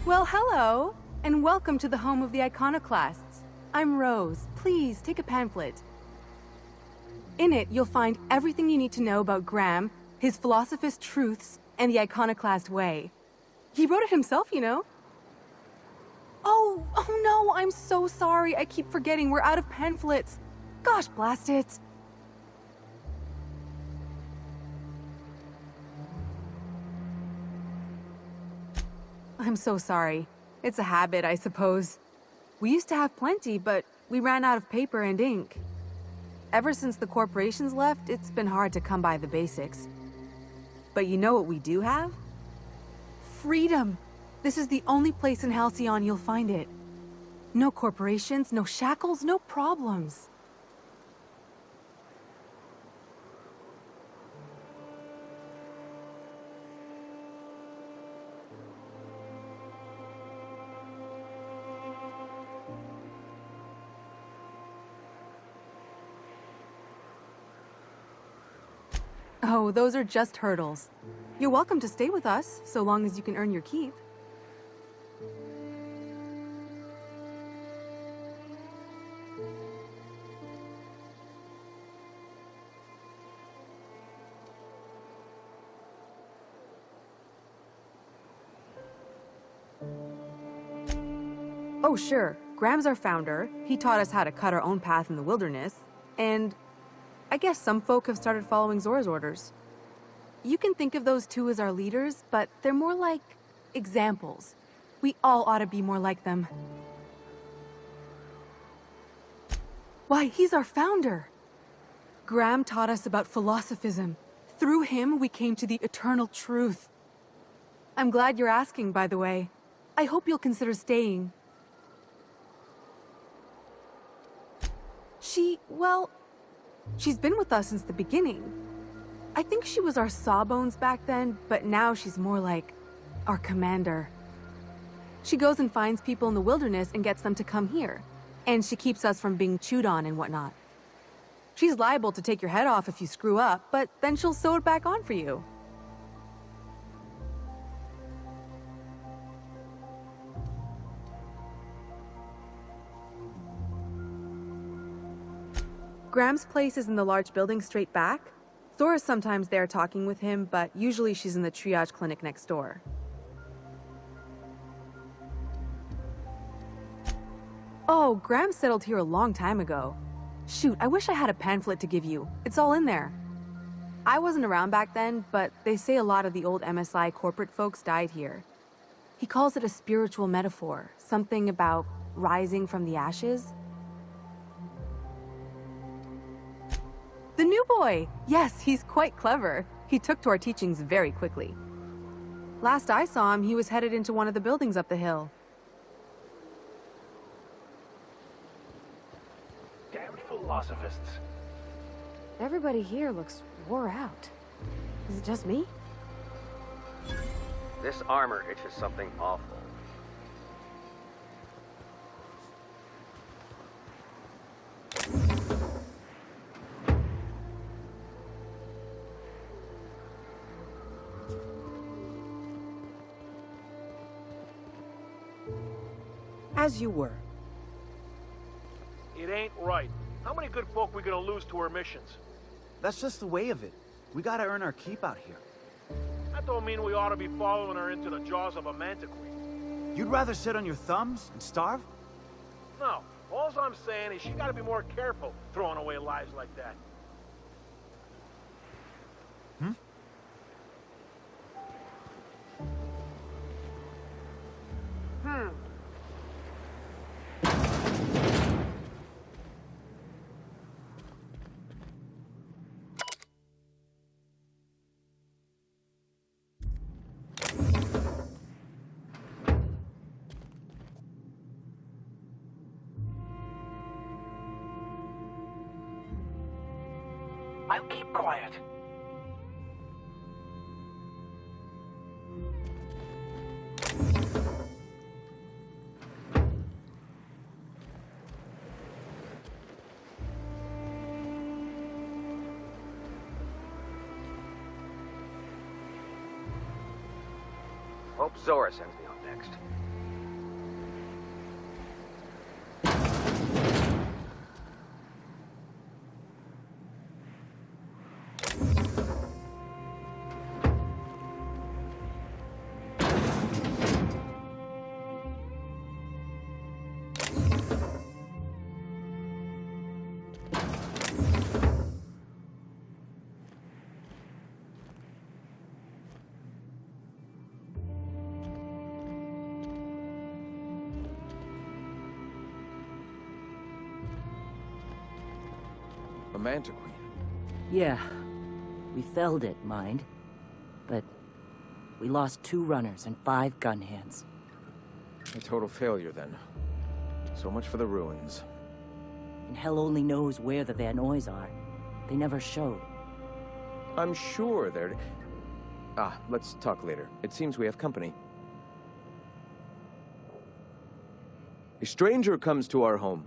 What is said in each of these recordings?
Well, hello, and welcome to the home of the iconoclasts. I'm Rose. Please, take a pamphlet. In it, you'll find everything you need to know about Graham, his philosophist truths, and the iconoclast way. He wrote it himself, you know. Oh no, I'm so sorry. I keep forgetting we're out of pamphlets. Gosh, blast it. I'm so sorry. It's a habit, I suppose. We used to have plenty, but we ran out of paper and ink. Ever since the corporations left, it's been hard to come by the basics. But you know what we do have? Freedom! This is the only place in Halcyon you'll find it. No corporations, no shackles, no problems. Oh, those are just hurdles. You're welcome to stay with us, so long as you can earn your keep. Oh, sure. Graham's our founder. He taught us how to cut our own path in the wilderness. And I guess some folk have started following Zora's orders. You can think of those two as our leaders, but they're more like examples. We all ought to be more like them. Why, he's our founder. Graham taught us about philosophism. Through him, we came to the eternal truth. I'm glad you're asking, by the way. I hope you'll consider staying. Well, she's been with us since the beginning. I think she was our sawbones back then, but now she's more like our commander. She goes and finds people in the wilderness and gets them to come here. And she keeps us from being chewed on and whatnot. She's liable to take your head off if you screw up, but then she'll sew it back on for you. Graham's place is in the large building straight back. Zora's sometimes there talking with him, but usually she's in the triage clinic next door. Oh, Graham settled here a long time ago. Shoot, I wish I had a pamphlet to give you. It's all in there. I wasn't around back then, but they say a lot of the old MSI corporate folks died here. He calls it a spiritual metaphor, something about rising from the ashes. The new boy! Yes, he's quite clever. He took to our teachings very quickly. Last I saw him, he was headed into one of the buildings up the hill. Damn philosophists. Everybody here looks wore out. Is it just me? This armor itches something awful. As you were. It ain't right. How many good folk we gonna lose to our missions? That's just the way of it. We gotta earn our keep out here. That don't mean we ought to be following her into the jaws of a mantiquine. You'd rather sit on your thumbs and starve? No. All I'm saying is she gotta be more careful throwing away lives like that. I'll keep quiet. Hope Zora sends me on next. Manta Queen. Yeah, we felled it, mind. But we lost 2 runners and 5 gun hands. A total failure, then. So much for the ruins. And hell only knows where the Van Oys are. They never showed. I'm sure they're... let's talk later. It seems we have company. A stranger comes to our home.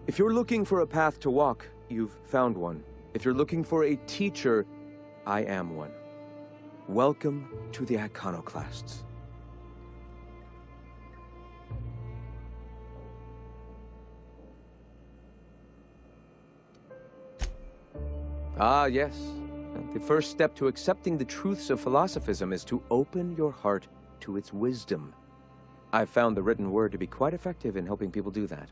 If you're looking for a path to walk, you've found one. If you're looking for a teacher, I am one. Welcome to the Iconoclasts. Ah, yes. The first step to accepting the truths of philosophism is to open your heart to its wisdom. I've found the written word to be quite effective in helping people do that.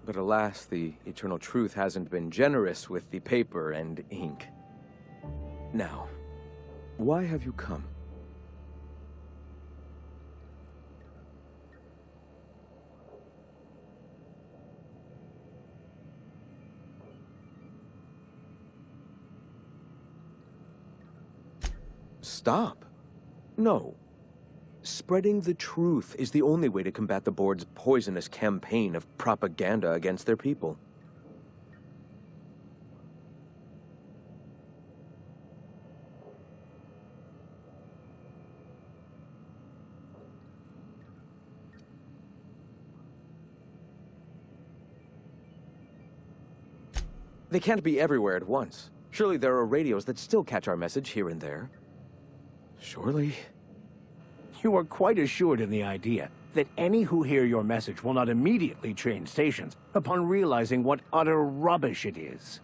But alas, the eternal truth hasn't been generous with the paper and ink. Now, why have you come? Stop. No. Spreading the truth is the only way to combat the board's poisonous campaign of propaganda against their people. They can't be everywhere at once. Surely there are radios that still catch our message here and there. Surely... You are quite assured in the idea that any who hear your message will not immediately change stations upon realizing what utter rubbish it is.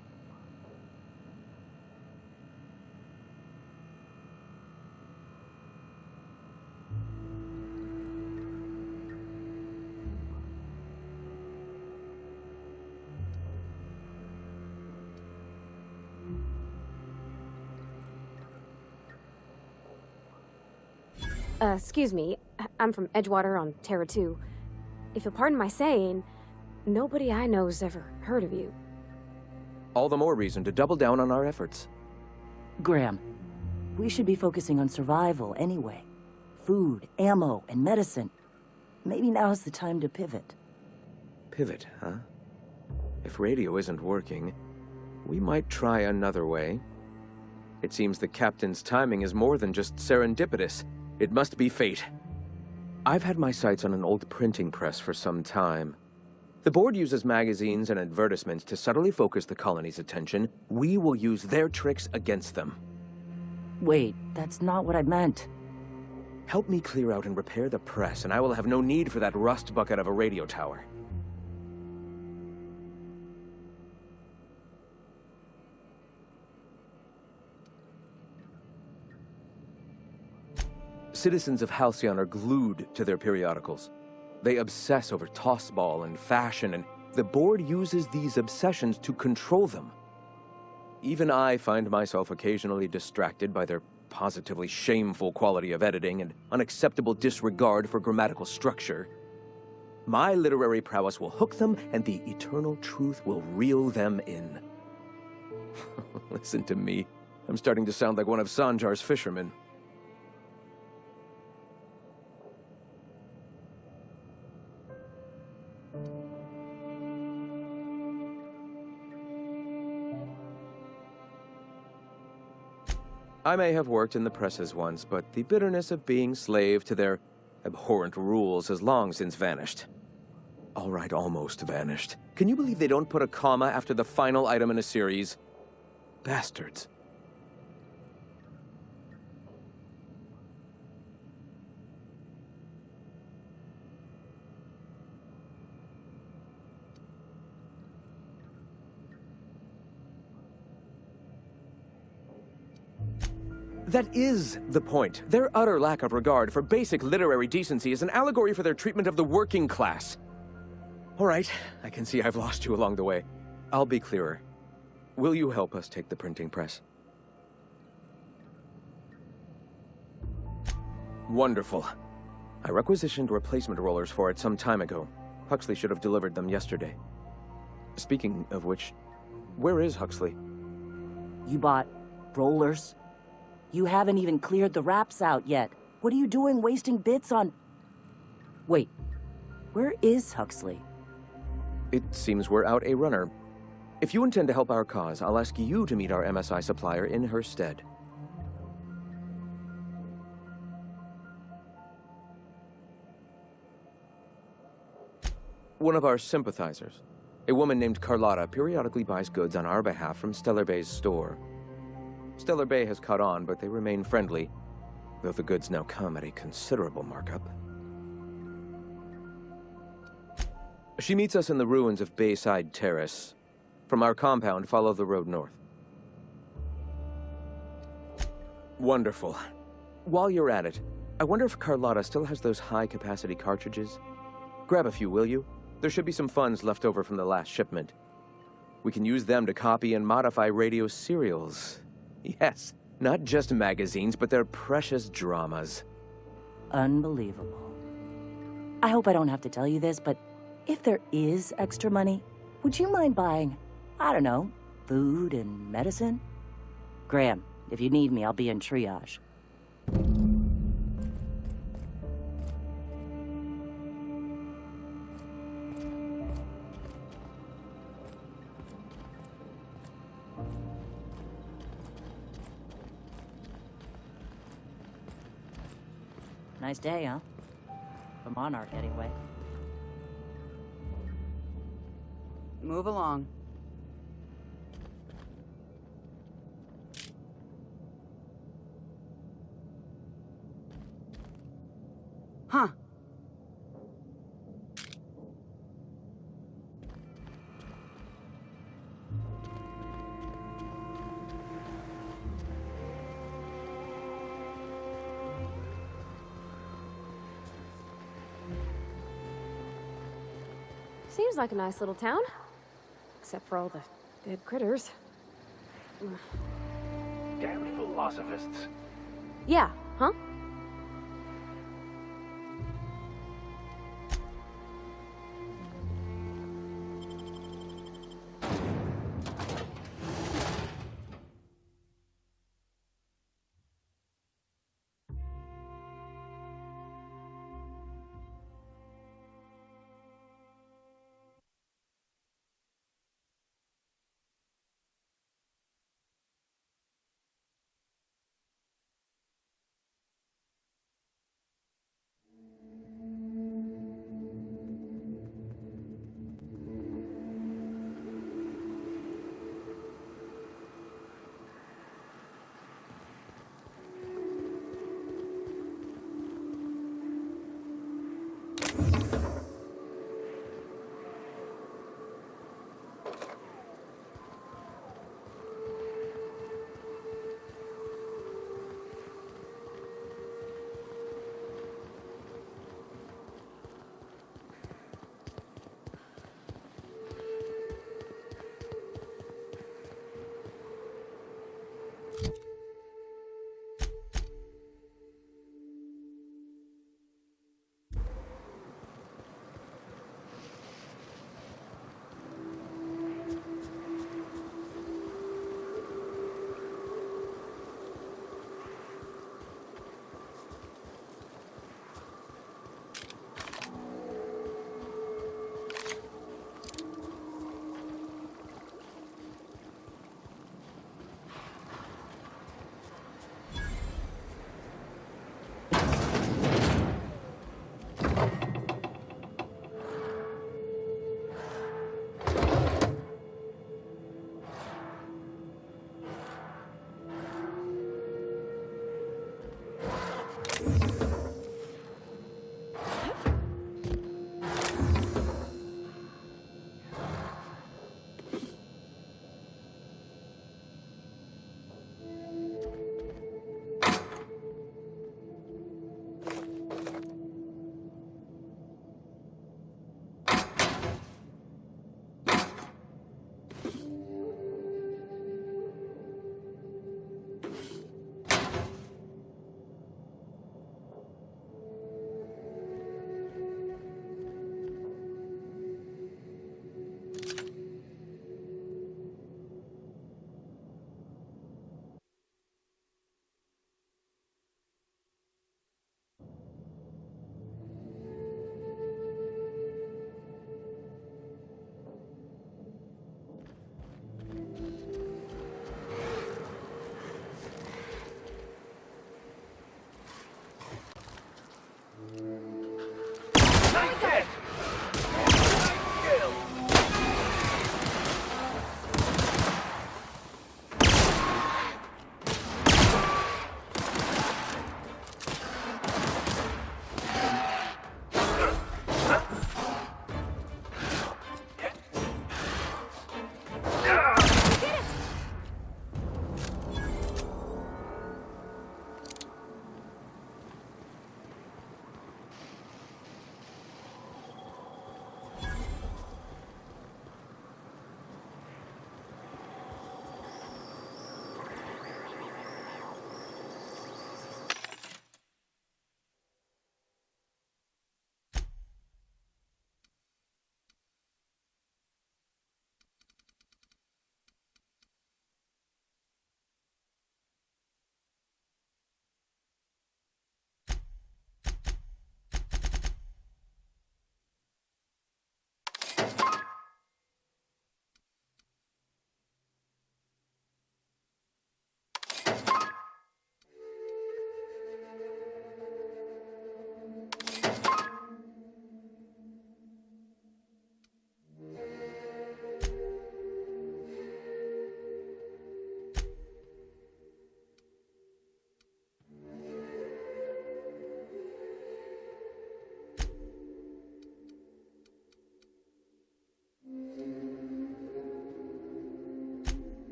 Excuse me. I'm from Edgewater on Terra 2. If you'll pardon my saying, nobody I know's ever heard of you. All the more reason to double down on our efforts. Graham, we should be focusing on survival anyway. Food, ammo, and medicine. Maybe now's the time to pivot. Pivot, huh? If radio isn't working, we might try another way. It seems the captain's timing is more than just serendipitous. It must be fate. I've had my sights on an old printing press for some time. The board uses magazines and advertisements to subtly focus the colony's attention. We will use their tricks against them. Wait, that's not what I meant. Help me clear out and repair the press, and I will have no need for that rust bucket of a radio tower. Citizens of Halcyon are glued to their periodicals. They obsess over tossball and fashion, and the board uses these obsessions to control them. Even I find myself occasionally distracted by their positively shameful quality of editing and unacceptable disregard for grammatical structure. My literary prowess will hook them, and the eternal truth will reel them in. Listen to me. I'm starting to sound like one of Sanjar's fishermen. I may have worked in the presses once, but the bitterness of being slave to their abhorrent rules has long since vanished. All right, almost vanished. Can you believe they don't put a comma after the final item in a series? Bastards. That is the point. Their utter lack of regard for basic literary decency is an allegory for their treatment of the working class. All right, I can see I've lost you along the way. I'll be clearer. Will you help us take the printing press? Wonderful. I requisitioned replacement rollers for it some time ago. Huxley should have delivered them yesterday. Speaking of which, Where is Huxley? You bought rollers? You haven't even cleared the wraps out yet. What are you doing wasting bits on... Wait, where is Huxley? It seems we're out a runner. If you intend to help our cause, I'll ask you to meet our MSI supplier in her stead. One of our sympathizers, a woman named Carlotta, periodically buys goods on our behalf from Stellar Bay's store. Stellar Bay has caught on, but they remain friendly, though the goods now come at a considerable markup. She meets us in the ruins of Bayside Terrace. From our compound, follow the road north. Wonderful. While you're at it, I wonder if Carlotta still has those high-capacity cartridges? Grab a few, will you? There should be some funds left over from the last shipment. We can use them to copy and modify radio serials. Yes, not just magazines, but their precious dramas. Unbelievable. I hope I don't have to tell you this, but if there is extra money, would you mind buying, I don't know, food and medicine? Graham, if you need me, I'll be in triage. Nice day, huh? For Monarch, anyway. Move along. Huh. Seems like a nice little town. Except for all the dead critters. Damn philosophists. Yeah, huh?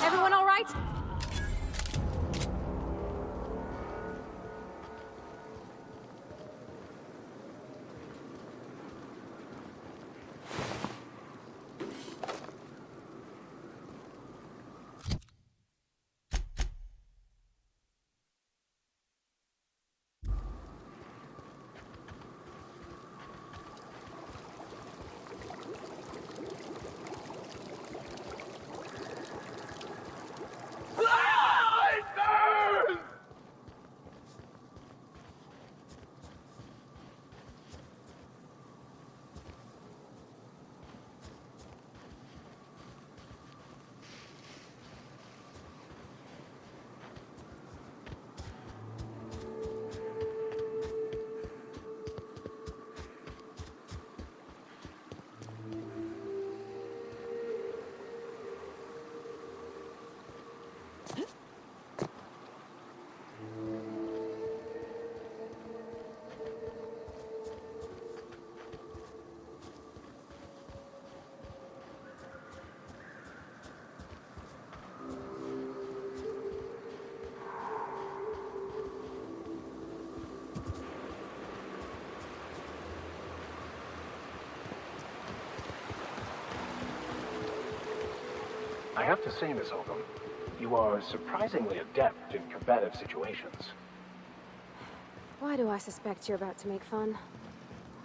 Everyone all right? I have to say, Miss Holcomb, you are surprisingly adept in combative situations. Why do I suspect you're about to make fun?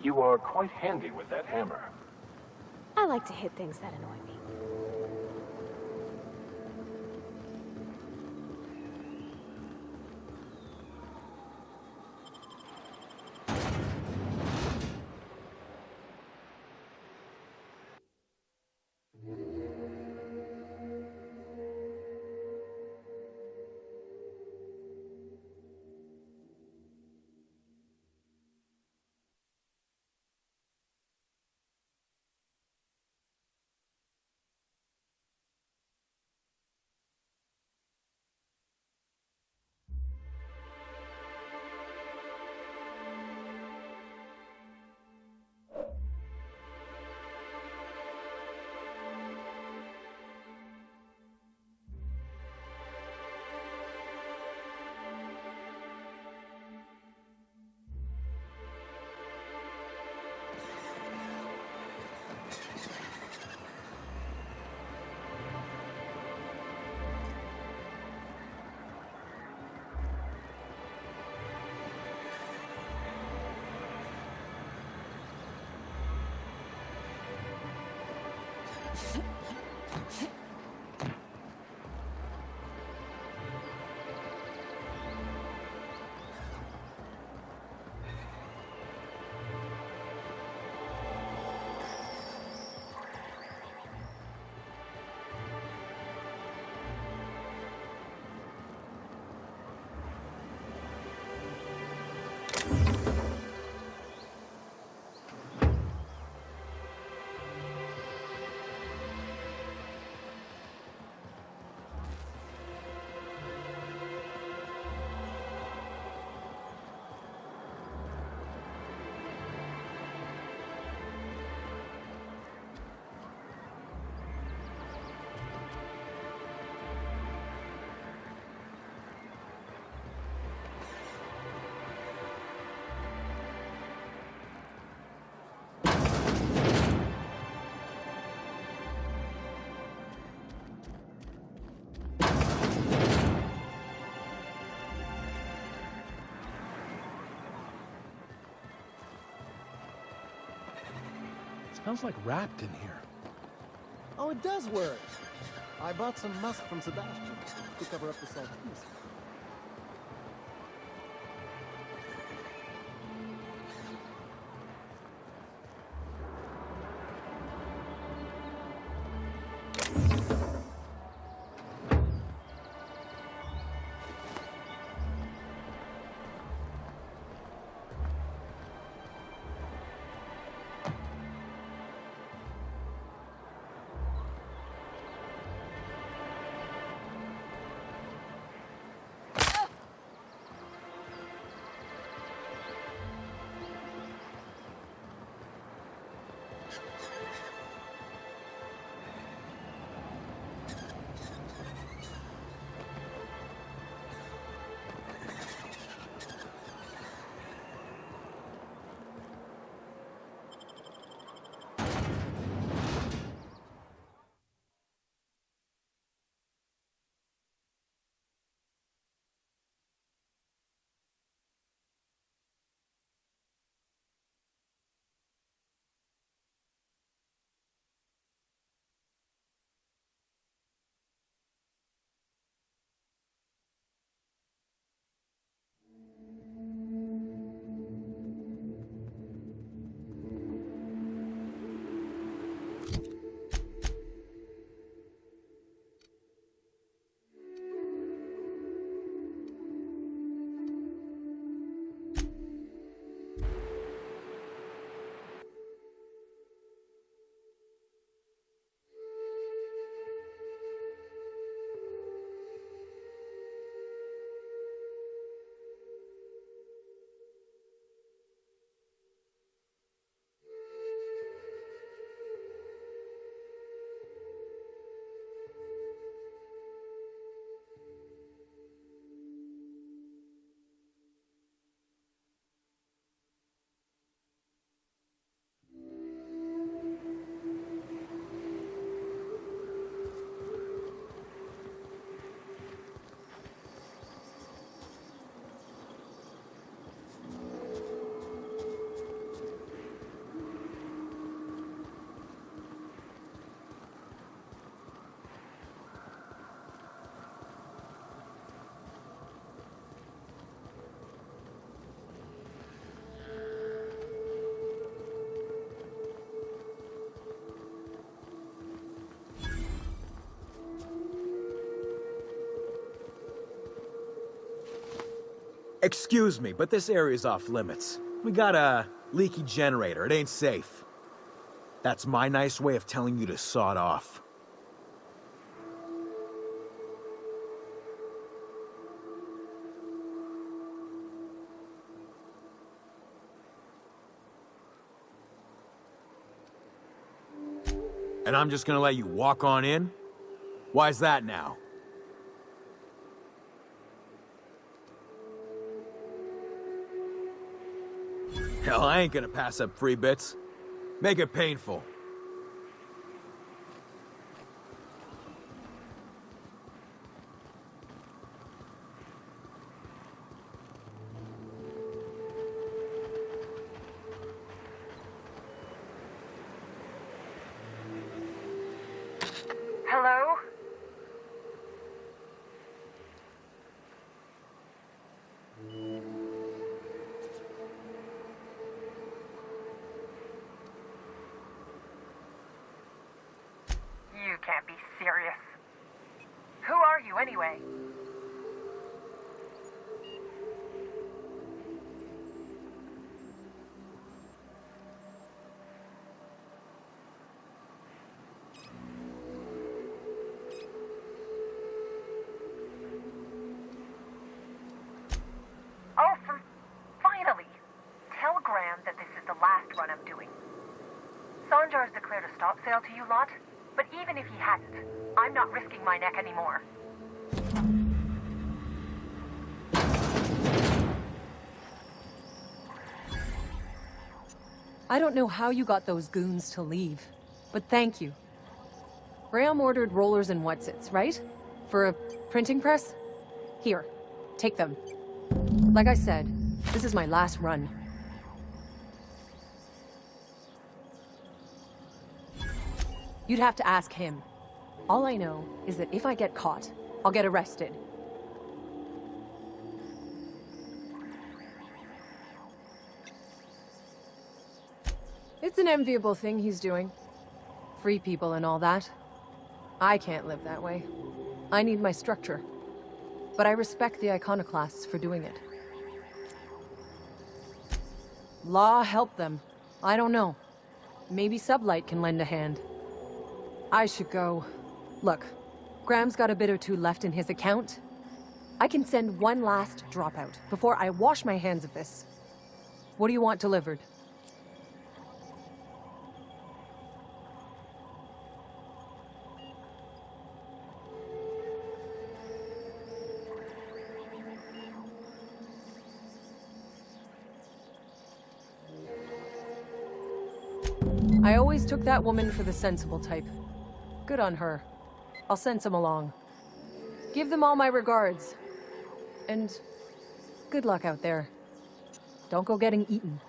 You are quite handy with that hammer. I like to hit things that annoy me. Smells like wrapped in here. Oh, it does work. I bought some musk from Sebastian to cover up the saltiness. Excuse me, but this area's off limits. We got a leaky generator. It ain't safe. That's my nice way of telling you to sod off. And I'm just gonna let you walk on in? Why's that now? Hell, I ain't gonna pass up free bits. Make it painful. Hello? You can't be serious. Who are you, anyway? Oh, finally! Tell Graham that this is the last run I'm doing. Sanjar's declared a stop sale to you lot, but even if he hadn't, I'm not risking my neck anymore. I don't know how you got those goons to leave, but thank you. Graham ordered rollers and whatsits, right? For a printing press? Here, take them. Like I said, this is my last run. You'd have to ask him. All I know is that if I get caught, I'll get arrested. It's an enviable thing he's doing. Free people and all that. I can't live that way. I need my structure. But I respect the iconoclasts for doing it. Law help them. I don't know. Maybe Sublight can lend a hand. I should go. Look, Graham's got a bit or two left in his account. I can send one last dropout before I wash my hands of this. What do you want delivered? I always took that woman for the sensible type. Good on her. I'll send some along. Give them all my regards. And good luck out there. Don't go getting eaten.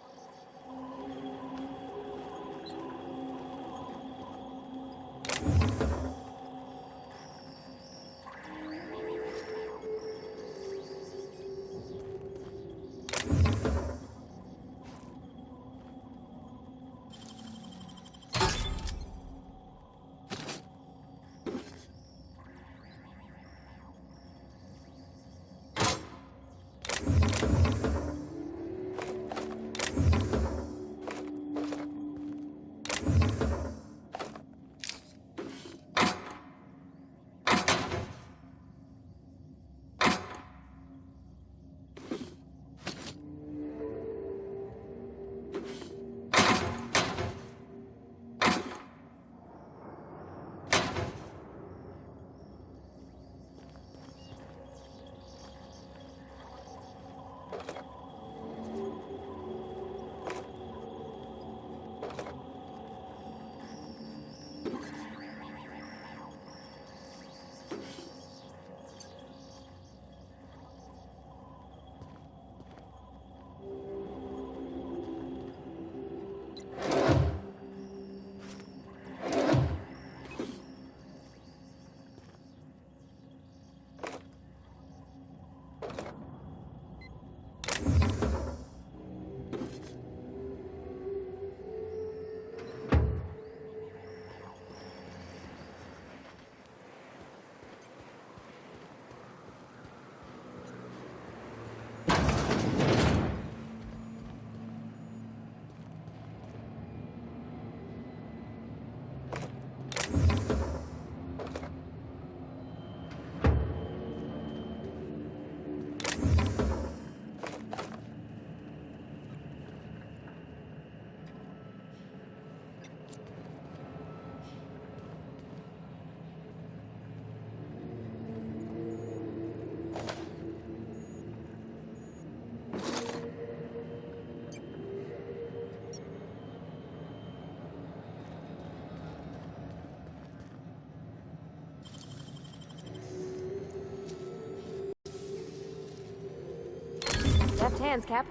Deft hands, Cap.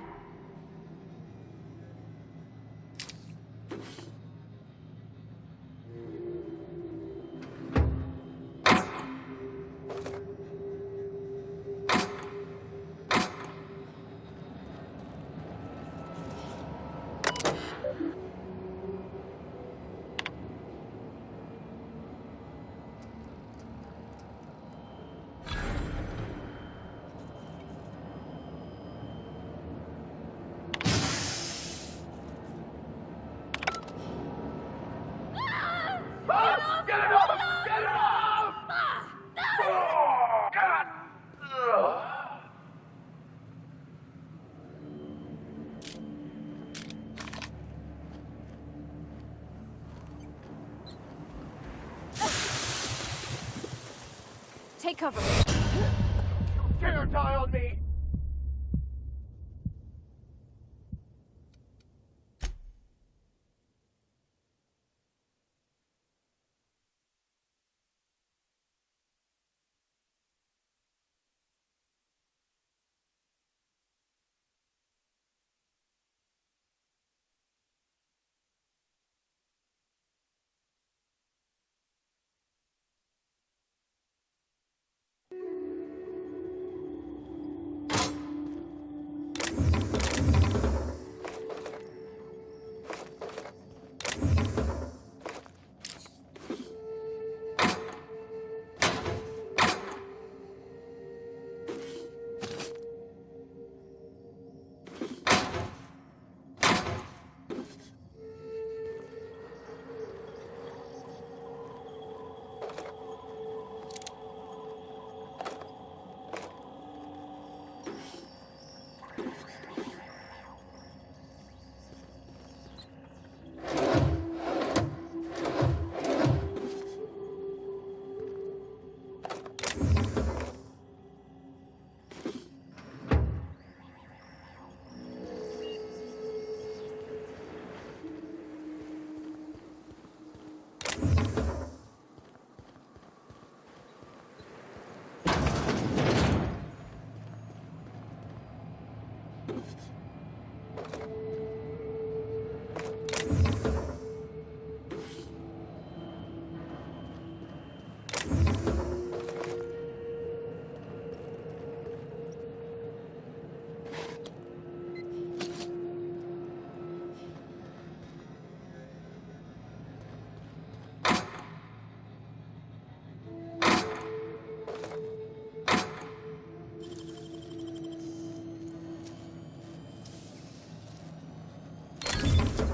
Take cover. Dare die on me!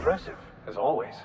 Impressive, as always.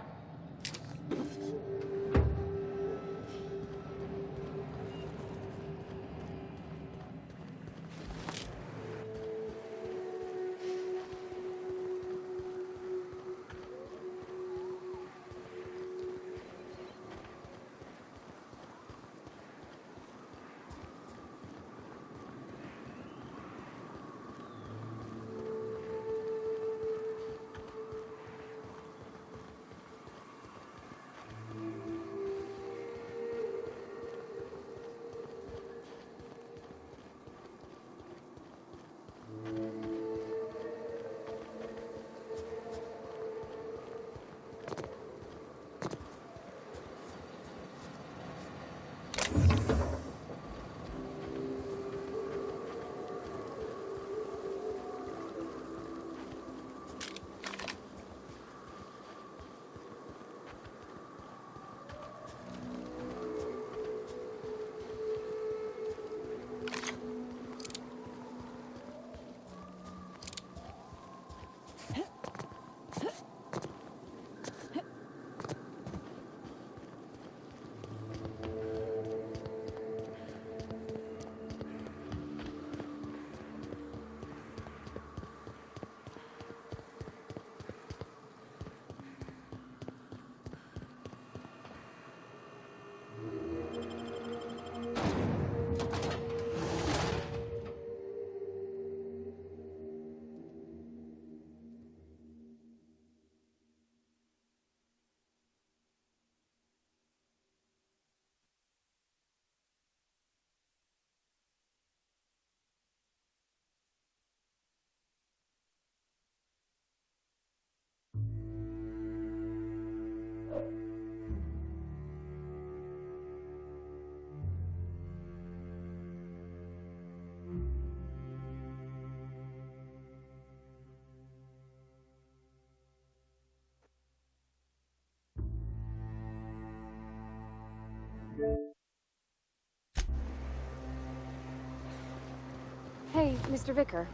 Hey, Mr. Vicar.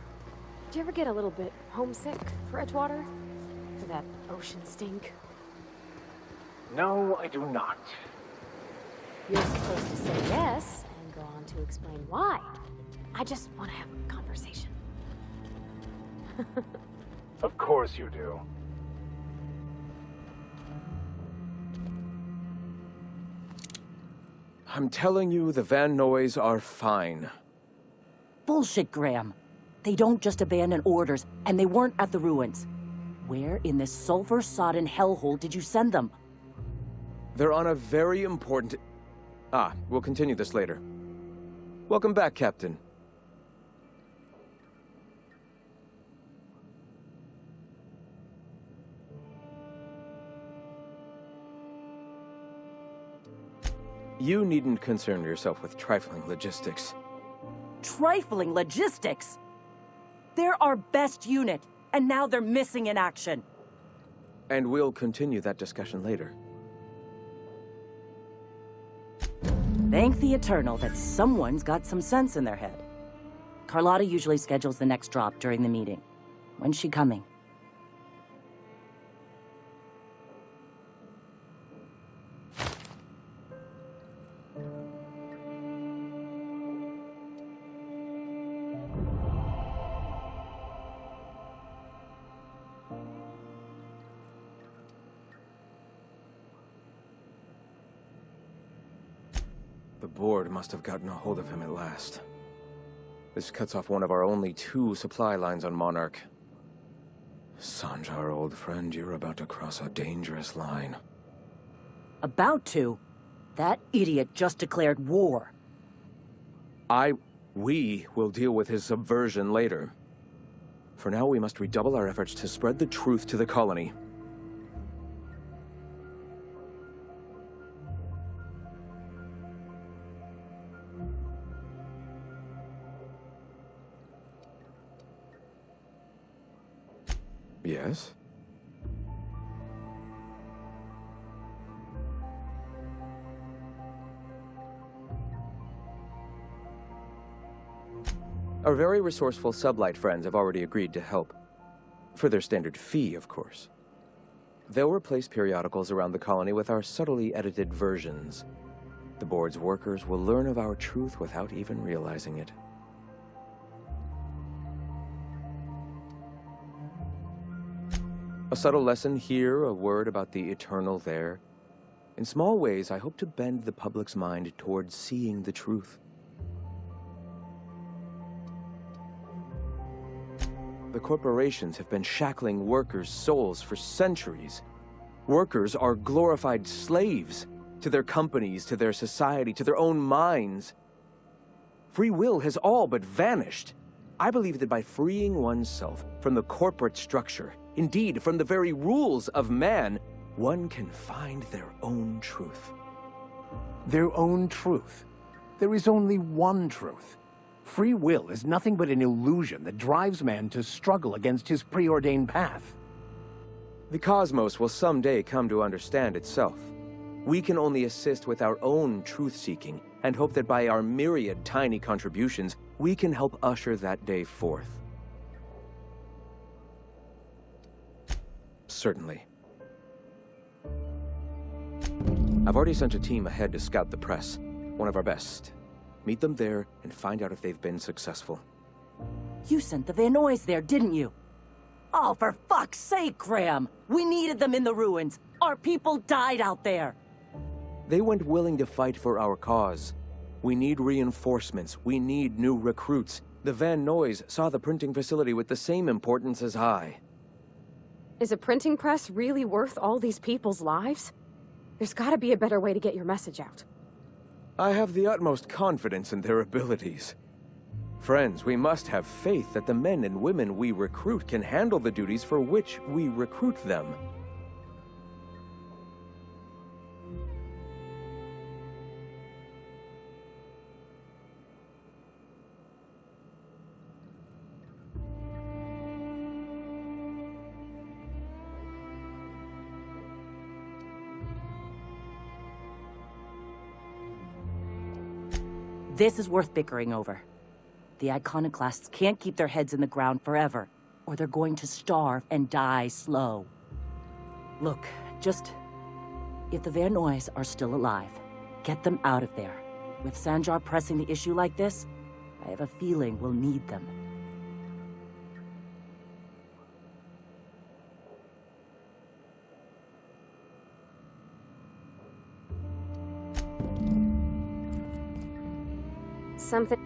Do you ever get a little bit homesick for Edgewater? For that ocean stink? No, I do not. You're supposed to say yes and go on to explain why. I just want to have a conversation. Of course you do. I'm telling you, the Van Noys are fine. Bullshit, Graham. They don't just abandon orders, and they weren't at the ruins. Where in this sulfur-sodden hellhole did you send them? They're on a very important... we'll continue this later. Welcome back, Captain. You needn't concern yourself with trifling logistics. Trifling logistics? They're our best unit, and now they're missing in action. And we'll continue that discussion later. Thank the Eternal that someone's got some sense in their head. Carlotta usually schedules the next drop during the meeting. When's she coming? The board must have gotten a hold of him at last. This cuts off one of our only 2 supply lines on Monarch. Sanjar, old friend, you're about to cross a dangerous line. About to? That idiot just declared war. We will deal with his subversion later. For now, we must redouble our efforts to spread the truth to the colony. Yes? Our very resourceful sublight friends have already agreed to help. For their standard fee, of course. They'll replace periodicals around the colony with our subtly edited versions. The board's workers will learn of our truth without even realizing it. A subtle lesson here, a word about the eternal there. In small ways, I hope to bend the public's mind towards seeing the truth. The corporations have been shackling workers' souls for centuries. Workers are glorified slaves to their companies, to their society, to their own minds. Free will has all but vanished. I believe that by freeing oneself from the corporate structure, indeed from the very rules of man, one can find their own truth. Their own truth? There is only one truth. Free will is nothing but an illusion that drives man to struggle against his preordained path. The cosmos will someday come to understand itself. We can only assist with our own truth-seeking and hope that by our myriad tiny contributions, we can help usher that day forth. Certainly. I've already sent a team ahead to scout the press, one of our best. Meet them there and find out if they've been successful. You sent the Van Noys there, didn't you? Oh, for fuck's sake, Graham! We needed them in the ruins. Our people died out there. They went willing to fight for our cause. We need reinforcements. We need new recruits. The Van Noys saw the printing facility with the same importance as I. Is a printing press really worth all these people's lives? There's gotta be a better way to get your message out. I have the utmost confidence in their abilities. Friends, we must have faith that the men and women we recruit can handle the duties for which we recruit them. This is worth bickering over. The iconoclasts can't keep their heads in the ground forever, or they're going to starve and die slow. Look, if the Van Noys are still alive, get them out of there. With Sanjar pressing the issue like this, I have a feeling we'll need them. Something...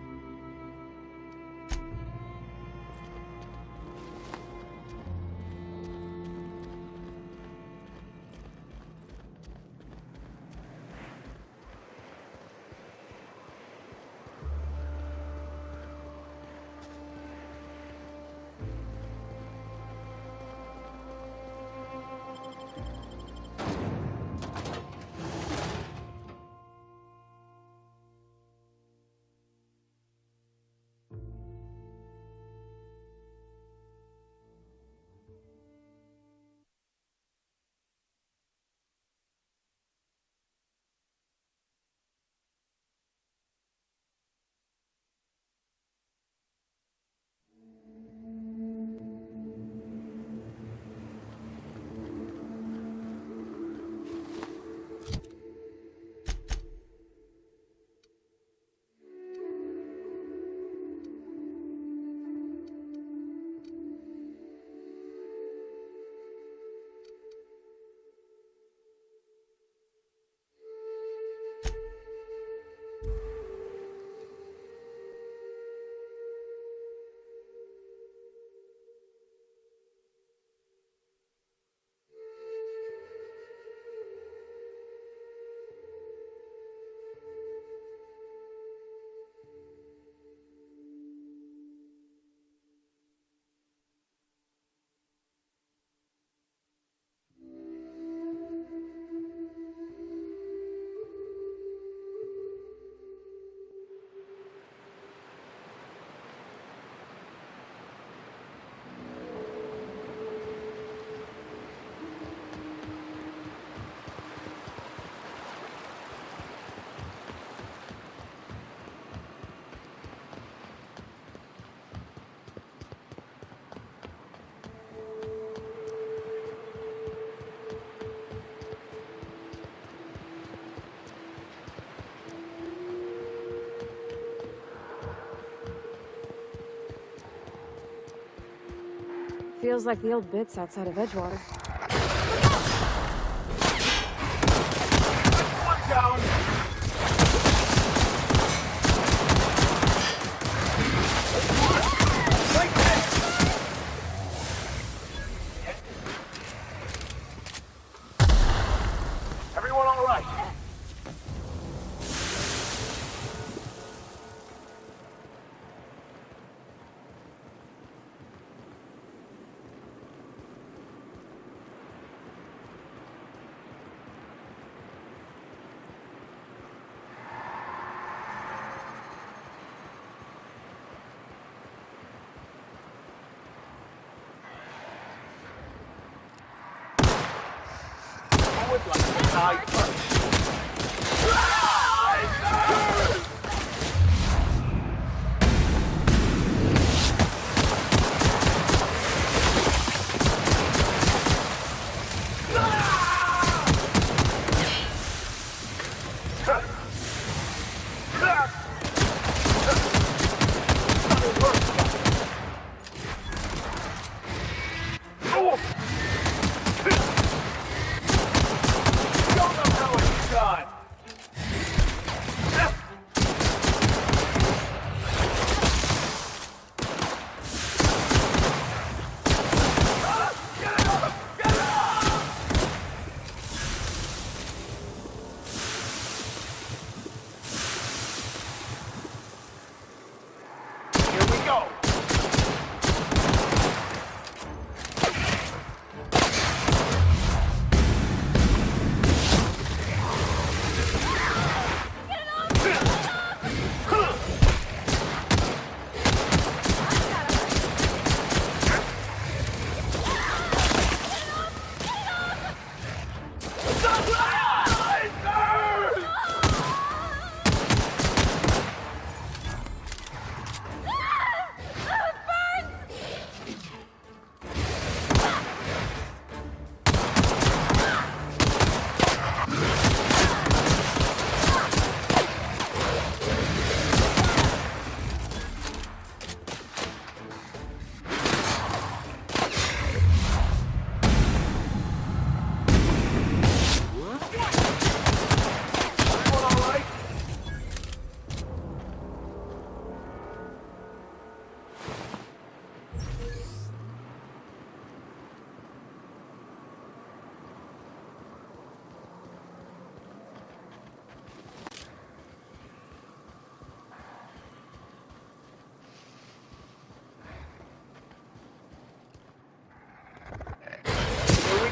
Feels like the old bits outside of Edgewater. One down. Everyone all right? I would like to die first.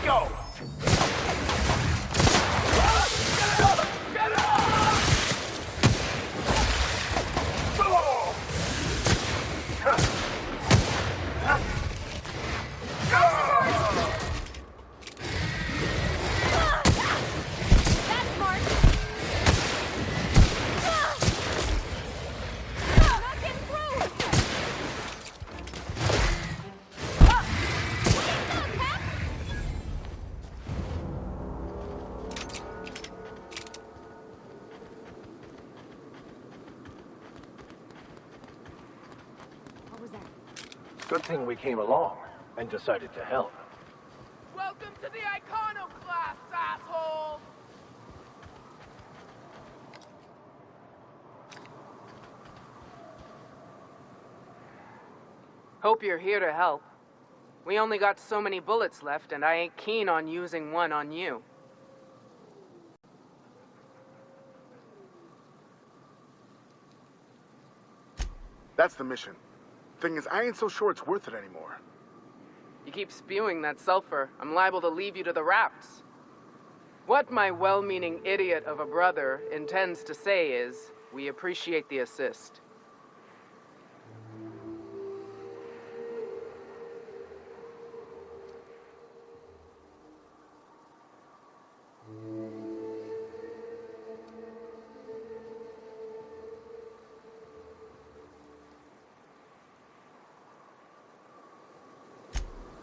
Go! Good thing we came along and decided to help. Welcome to the iconoclasts, asshole! Hope you're here to help. We only got so many bullets left, and I ain't keen on using one on you. That's the mission. Thing is, I ain't so sure it's worth it anymore. You keep spewing that sulfur, I'm liable to leave you to the rafts. What my well-meaning idiot of a brother intends to say is, we appreciate the assist.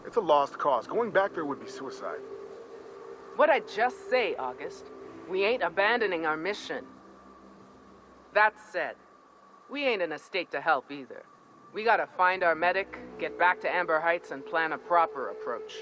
It's a lost cause. Going back there would be suicide. What'd I just say, August? We ain't abandoning our mission. That said, we ain't in a state to help either. We gotta find our medic, get back to Amber Heights, and plan a proper approach.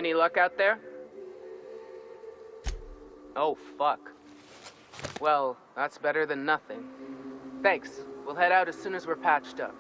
Any luck out there? Oh, fuck. Well, that's better than nothing. Thanks. We'll head out as soon as we're patched up.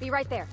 Be right there.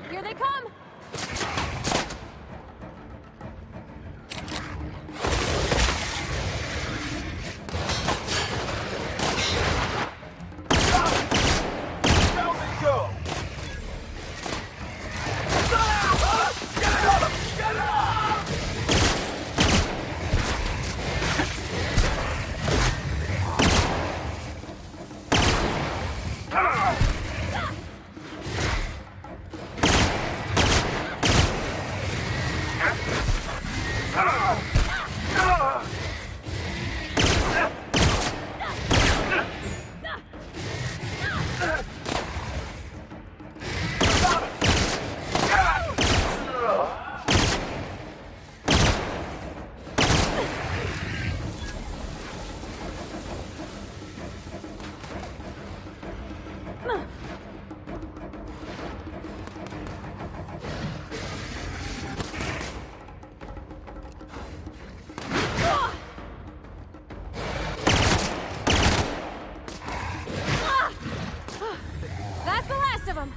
Here they come! That's the last of them!